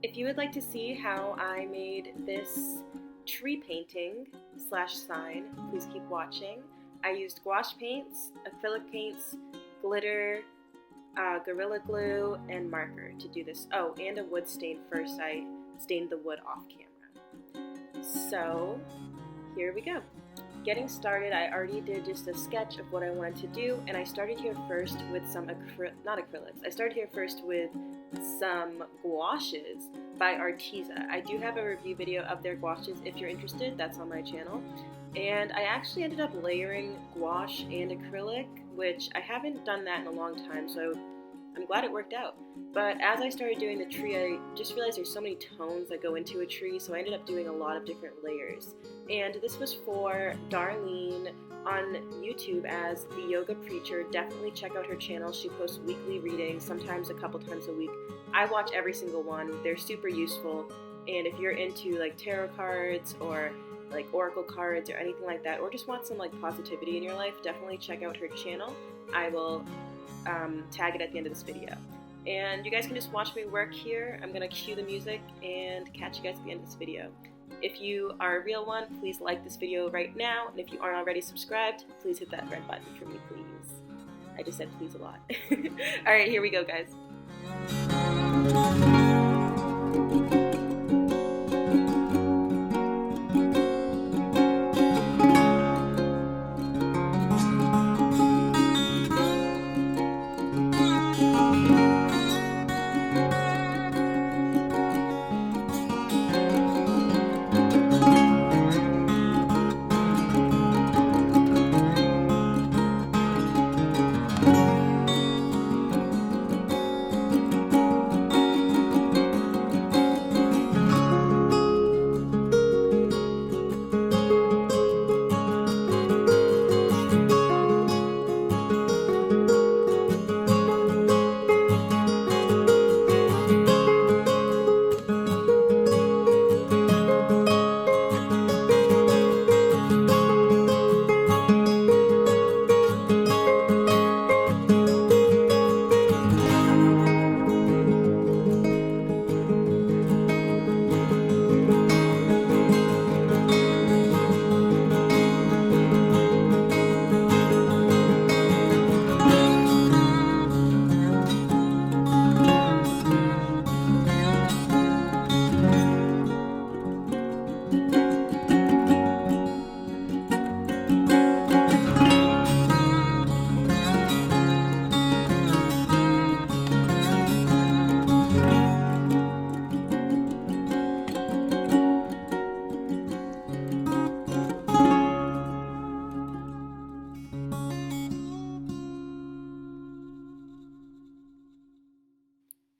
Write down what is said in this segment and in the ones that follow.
If you would like to see how I made this tree painting slash sign, please keep watching. I used gouache paints, acrylic paints, glitter, Gorilla Glue, and marker to do this. Oh, and a wood stain first. I stained the wood off camera. So, here we go. Getting started, I already did just a sketch of what I wanted to do, and I started here first with some not acrylics. I started here first with some gouaches by Arteza. I do have a review video of their gouaches if you're interested. That's on my channel. And I actually ended up layering gouache and acrylic, which I haven't done that in a long time, so I'm glad it worked out. But as I started doing the tree, I just realized there's so many tones that go into a tree, so I ended up doing a lot of different layers. And this was for Darlene on YouTube as the Yoga Preacher. Definitely check out her channel. She posts weekly readings, sometimes a couple times a week. I watch every single one. They're super useful. And if you're into like tarot cards or like oracle cards or anything like that, or just want some like positivity in your life, definitely check out her channel. I will tag it at the end of this video. And you guys can just watch me work here. I'm going to cue the music and catch you guys at the end of this video. If you are a real one, please like this video right now. And if you aren't already subscribed, please hit that red button for me, please. I just said please a lot. Alright, here we go, guys.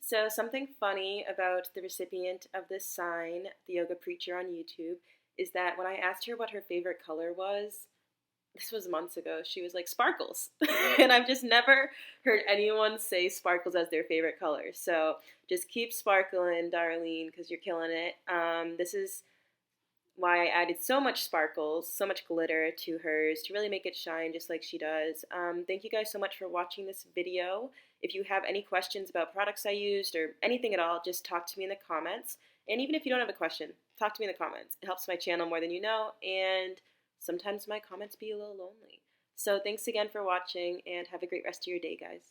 So something funny about the recipient of this sign, the Yoga Preacher on YouTube, is that when I asked her what her favorite color was, this was months ago, she was like, sparkles. And I've just never heard anyone say sparkles as their favorite color. So just keep sparkling, Darlene, because you're killing it. This is why I added so much sparkles, so much glitter to hers to really make it shine just like she does. Thank you guys so much for watching this video. If you have any questions about products I used or anything at all, just talk to me in the comments. And even if you don't have a question, talk to me in the comments. It helps my channel more than you know, and sometimes my comments be a little lonely. So thanks again for watching, and have a great rest of your day, guys.